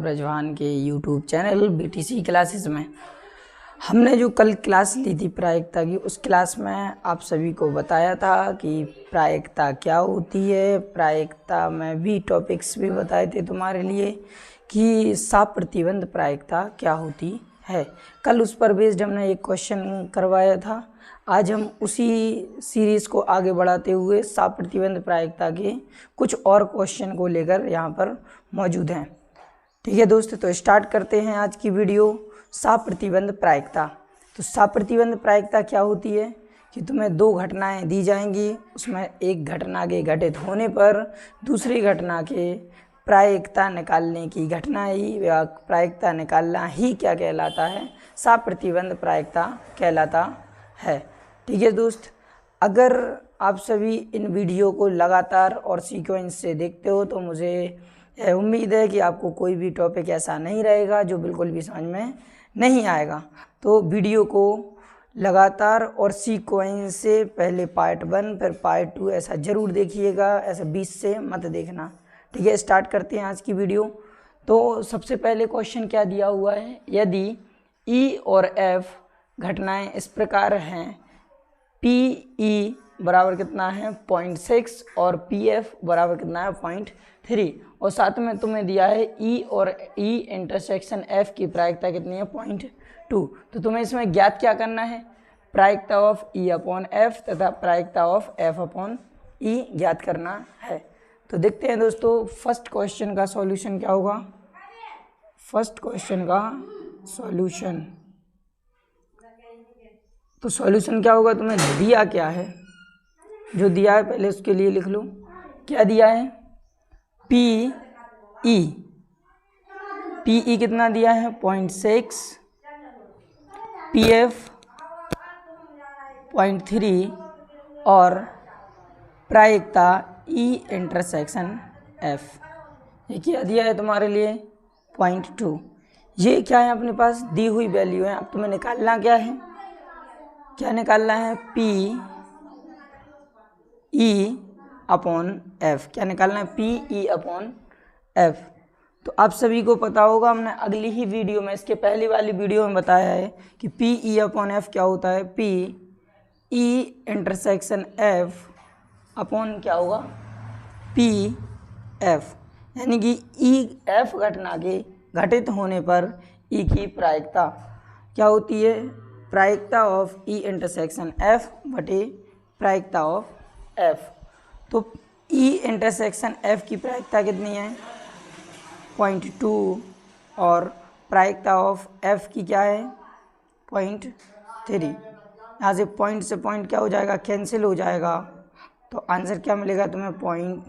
ब्रजवान के YouTube channel BTC classes में हमने जो कल क्लास ली थी प्रायिकता की, उस क्लास में आप सभी को बताया था कि प्रायिकता क्या होती है। प्रायिकता में भी टॉपिक्स भी बताए थे तुम्हारे लिए कि साप प्रतिबंध प्रायिकता क्या होती है। कल उस पर बेस्ड हमने एक क्वेश्चन करवाया था। आज हम उसी सीरीज़ को आगे बढ़ाते हुए साप प्रतिबंध प्रायिकता के कुछ और क्वेश्चन को लेकर यहाँ पर मौजूद हैं। ठीक है दोस्तों, तो स्टार्ट करते हैं आज की वीडियो। साप प्रतिबंध प्रायिकता। तो साप प्रतिबंध प्रायिकता क्या होती है कि तुम्हें दो घटनाएं दी जाएंगी, उसमें एक घटना के घटित होने पर दूसरी घटना के प्रायिकता निकालने की घटना ही या प्रायिकता निकालना ही क्या कहलाता है, साप प्रतिबंध प्रायिकता कहलाता है। ठीक है दोस्त, अगर आप सभी इन वीडियो को लगातार और सीक्वेंस से देखते हो तो मुझे उम्मीद है कि आपको कोई भी टॉपिक ऐसा नहीं रहेगा जो बिल्कुल भी समझ में नहीं आएगा। तो वीडियो को लगातार और सीक्वेंस से पहले पार्ट 1 फिर पार्ट 2 ऐसा ज़रूर देखिएगा, ऐसा 20 से मत देखना। ठीक है, स्टार्ट करते हैं आज की वीडियो। तो सबसे पहले क्वेश्चन क्या दिया हुआ है, यदि ई और एफ घटनाएं इस प्रकार हैं, पी ई बराबर कितना है 0.6 और पी एफ बराबर कितना है 0.3 और साथ में तुम्हें दिया है ई और ई इंटरसेक्शन एफ की प्रायिकता कितनी है 0.2। तो तुम्हें इसमें ज्ञात क्या करना है, प्रायिकता ऑफ ई अपॉन एफ तथा प्रायिकता ऑफ एफ अपॉन ई ज्ञात करना है। तो देखते हैं दोस्तों फर्स्ट क्वेश्चन का सॉल्यूशन क्या होगा। फर्स्ट क्वेश्चन का सॉल्यूशन, तो सॉल्यूशन क्या होगा, तुम्हें दिया क्या है, जो दिया है पहले उसके लिए लिख लो। क्या दिया है, पी ई कितना दिया है 0.6, पी एफ 0.3 और प्रायिकता ई इंटरसेक्शन एफ ये क्या दिया है तुम्हारे लिए 0.2। ये क्या है अपने पास दी हुई वैल्यू है। अब तुम्हें निकालना क्या है, क्या निकालना है, पी ई अपॉन एफ। क्या निकालना है, पी ई अपॉन एफ। तो आप सभी को पता होगा, हमने अगली ही वीडियो में, इसके पहली वाली वीडियो में बताया है कि पी ई अपॉन एफ क्या होता है, P E intersection F upon क्या होगा, पी एफ। यानी कि ई एफ घटना के घटित होने पर ई की प्रायिकता क्या होती है, प्रायिकता ऑफ ई इंटरसेक्शन एफ बटे प्रायिकता ऑफ एफ। तो ई इंटरसेक्शन एफ की प्रायिकता कितनी है 0.2 और प्रायिकता ऑफ एफ की क्या है 0.3। यहाँ से पॉइंट से पॉइंट क्या हो जाएगा, कैंसिल हो जाएगा। तो आंसर क्या मिलेगा तुम्हें,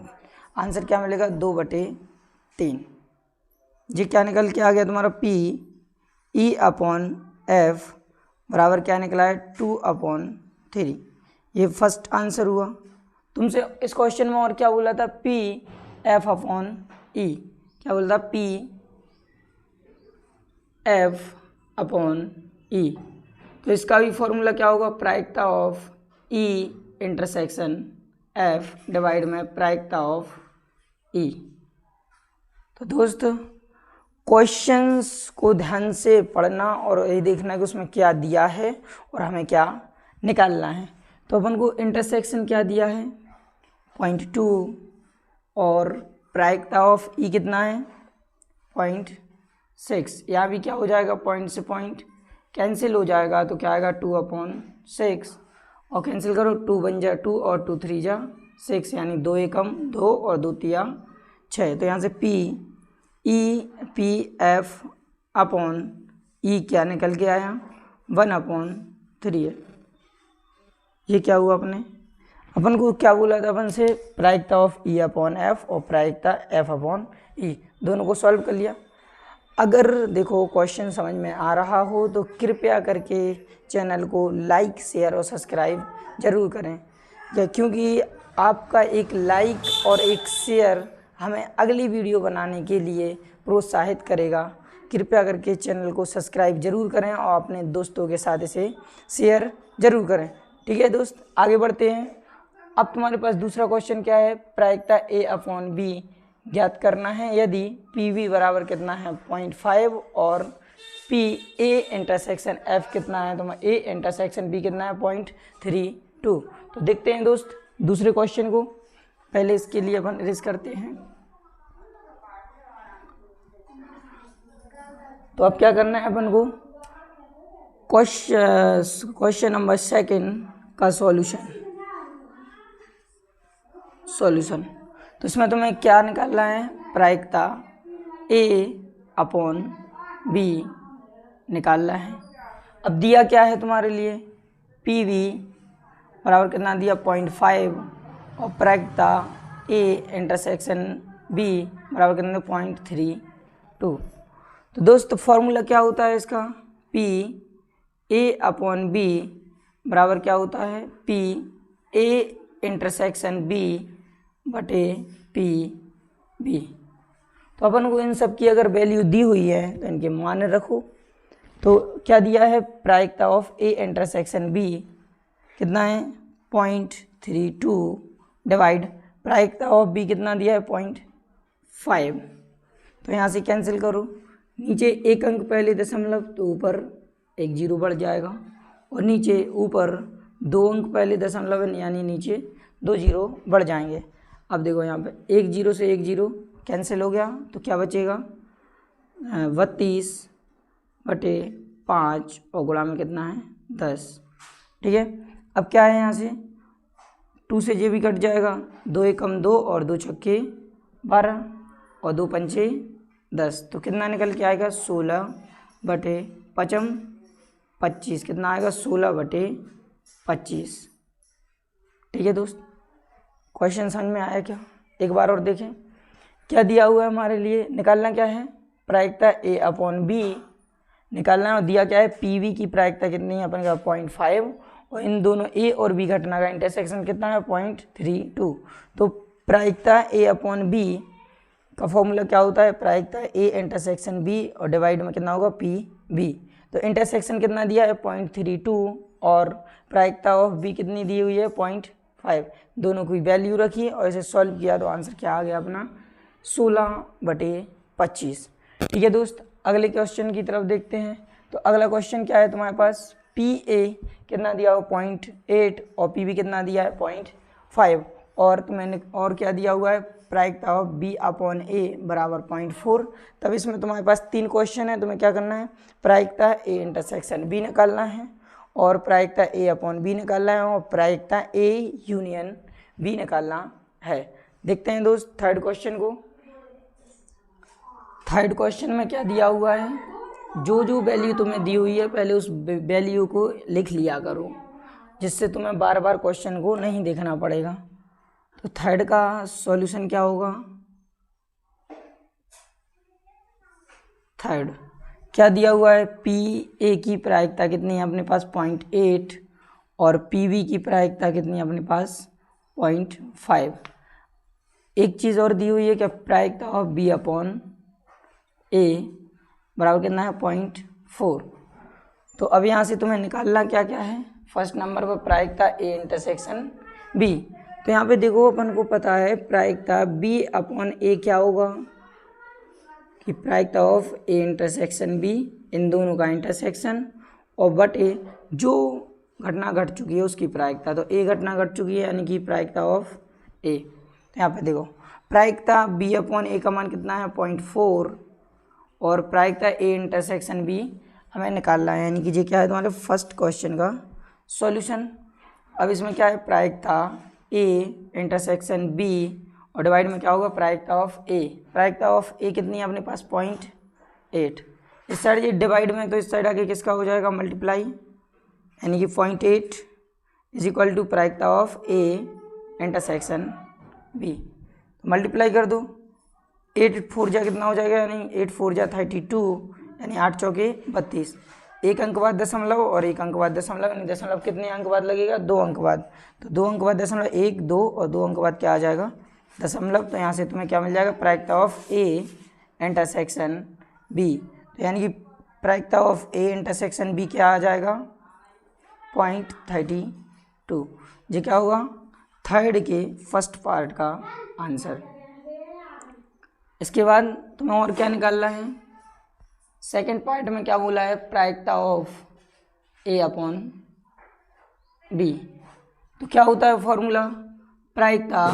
आंसर क्या मिलेगा 2/3। ये क्या निकल के आ गया तुम्हारा, पी ई अपॉन एफ बराबर क्या निकला है 2/3। ये फर्स्ट आंसर हुआ। तुमसे इस क्वेश्चन में और क्या बोला था, पी एफ अपॉन ई, क्या बोला था, पी एफ अपॉन ई। तो इसका भी फॉर्मूला क्या होगा, प्रायिकता of E intersection F divide में प्रायिकता ऑफ ई। तो दोस्त क्वेश्चंस को ध्यान से पढ़ना और ये देखना कि उसमें क्या दिया है और हमें क्या निकालना है। तो अपन को इंटरसेक्शन क्या दिया है 0.2 और प्रायिकता ऑफ ई कितना है 0.6। यहाँ भी क्या हो जाएगा, पॉइंट से पॉइंट कैंसिल हो जाएगा। तो क्या आएगा 2/6 और कैंसिल करो, 2 बन जा 2 और 2 3 जा 6, यानी 2 एकम 2 और 2 तिया 6। तो यहाँ से पी एफ अपॉन ई क्या निकल के आया 1/3 है। ये क्या हुआ, अपन को क्या बोला था, अपन से प्रायिकता ऑफ ई अपॉन एफ और प्रायिकता एफ अपॉन ई, दोनों को सॉल्व कर लिया। अगर देखो क्वेश्चन समझ में आ रहा हो तो कृपया करके चैनल को लाइक शेयर और सब्सक्राइब ज़रूर करें, क्योंकि आपका एक लाइक और एक शेयर हमें अगली वीडियो बनाने के लिए प्रोत्साहित करेगा। कृपया करके चैनल को सब्सक्राइब जरूर करें और अपने दोस्तों के साथ इसे शेयर जरूर करें। ठीक है दोस्त, आगे बढ़ते हैं। अब तुम्हारे पास दूसरा क्वेश्चन क्या है, प्रायिकता ए अपॉन बी ज्ञात करना है। यदि पी वी बराबर कितना है 0.5 और पी ए इंटरसेक्शन एफ कितना है, तो ए इंटरसेक्शन बी कितना है 0.32। तो देखते हैं दोस्त दूसरे क्वेश्चन को। पहले इसके लिए अपन इरेज करते हैं। तो अब क्या करना है अपन को, क्वेश्चन नंबर 2 का सॉल्यूशन। तो इसमें तुम्हें क्या निकालना है, प्रायिकता A अपॉन B निकालना है। अब दिया क्या है तुम्हारे लिए, PV बराबर कितना दिया 0.5 और प्रायिकता A इंटरसेक्शन B बराबर कितना 0.32। तो दोस्त फॉर्मूला क्या होता है इसका, P A अपॉन B बराबर क्या होता है, P A इंटरसेक्शन B बटे पी बी। तो अपन को इन सब की अगर वैल्यू दी हुई है तो इनके मान रखो। तो क्या दिया है, प्रायिकता ऑफ ए इंटरसेक्शन बी कितना है 0.32 डिवाइड प्रायिकता ऑफ बी कितना दिया है 0.5। तो यहाँ से कैंसिल करो, नीचे एक अंक पहले दशमलव तो ऊपर एक जीरो बढ़ जाएगा, और नीचे ऊपर 2 अंक पहले दशमलव यानी नीचे 2 जीरो बढ़ जाएंगे। अब देखो यहाँ पे 1 जीरो से 1 जीरो कैंसिल हो गया, तो क्या बचेगा 32 बटे 5 और गुणा में कितना है 10। ठीक है, अब क्या है यहाँ से 2 से ये भी कट जाएगा, 2 एकम 2 और 2 छक्के 12 और 2 पंचे 10। तो कितना निकल के आएगा 16 बटे 5 25, कितना आएगा 16 बटे 25। ठीक है दोस्त, क्वेश्चन समझ में आया क्या, एक बार और देखें। क्या दिया हुआ है हमारे लिए, निकालना क्या है, प्रायिकता A अपॉन B निकालना है, और दिया क्या है PV की प्रायिकता कितनी है अपन का 0.5 और इन दोनों A और B घटना का इंटरसेक्शन कितना है 0.32। तो प्रायिकता A अपॉन B का फॉर्मूला क्या होता है, प्रायिकता A इंटरसेक्शन B और डिवाइड में कितना होगा PB। तो इंटरसेक्शन कितना दिया है 0.32 और प्रायिकता ऑफ B कितनी दी हुई है 0.5। दोनों की वैल्यू रखी और इसे सॉल्व किया तो आंसर क्या आ गया अपना 16 बटे 25। ठीक है दोस्त, अगले क्वेश्चन की तरफ देखते हैं। तो अगला क्वेश्चन क्या है तुम्हारे पास, PA कितना दिया हुआ 0.8 और PB कितना दिया है 0.5 और तुम्हें और क्या दिया हुआ है, प्रायिकता ऑफ B अपॉन A बराबर 0.4। तब इसमें तुम्हारे पास 3 क्वेश्चन है, तुम्हें क्या करना है, प्रायिकता A इंटरसेक्शन B निकालना है और प्रायिकता A अपॉन B निकालना है और प्रायिकता A यूनियन B निकालना है। देखते हैं दोस्त थर्ड क्वेश्चन को। थर्ड क्वेश्चन में क्या दिया हुआ है, जो वैल्यू तुम्हें दी हुई है पहले उस वैल्यू को लिख लिया करो, जिससे तुम्हें बार बार क्वेश्चन को नहीं देखना पड़ेगा। तो थर्ड का सॉल्यूशन क्या होगा, थर्ड क्या दिया हुआ है, PA की प्रायिकता कितनी है अपने पास 0.8 और PB की प्रायिकता कितनी है अपने पास 0.5। एक चीज़ और दी हुई है क्या, प्रायिकता ऑफ B अपॉन A बराबर कितना है 0.4। तो अब यहाँ से तुम्हें निकालना क्या क्या है, फर्स्ट नंबर पर प्रायिकता A इंटरसेक्शन B। तो यहाँ पे देखो अपन को पता है प्रायिकता B अपॉन A क्या होगा कि प्रायिकता ऑफ A इंटरसेक्शन B, इन दोनों का इंटरसेक्शन और बटे जो घटना घट चुकी है उसकी प्रायिकता। तो A घटना घट चुकी है यानी कि प्रायिकता ऑफ A। तो यहाँ पे देखो प्रायिकता B अपॉन A का मान कितना है 0.4 और प्रायिकता A इंटरसेक्शन B हमें निकालना है, यानी कि ये क्या है तुम्हारे फर्स्ट क्वेश्चन का सॉल्यूशन। अब इसमें क्या है, प्रायिकता A इंटरसेक्शन B और डिवाइड में क्या होगा प्रायिकता ऑफ A। प्रायिकता ऑफ A कितनी है अपने पास 0.8। इस साइड ये डिवाइड में, तो इस साइड आके किसका हो जाएगा मल्टीप्लाई, यानी कि 0.8 इज इक्वल टू प्रायिकता ऑफ A इंटरसेक्शन B। तो मल्टीप्लाई कर दो, 8 4 जा कितना हो जाएगा, यानी 8 4 जा 32 यानी 8 चौके 32। एक अंक बाद दशमलव और एक अंक बाद दशमलव, यानी दशमलव कितने अंक बाद लगेगा 2 अंक बाद। तो 2 अंक बाद दशमलव 1 2 और 2 अंक बाद क्या आ जाएगा दशमलव। तो यहाँ से तुम्हें क्या मिल जाएगा, प्रायिकता ऑफ A इंटरसेक्शन B। तो यानी कि प्रायिकता ऑफ A इंटरसेक्शन B क्या आ जाएगा 0.32। ये क्या होगा थर्ड के फर्स्ट पार्ट का आंसर। इसके बाद तुम्हें और क्या निकालना है, सेकंड पार्ट में क्या बोला है, प्रायिकता ऑफ ए अपॉन बी। तो क्या होता है फॉर्मूला, प्रायिकता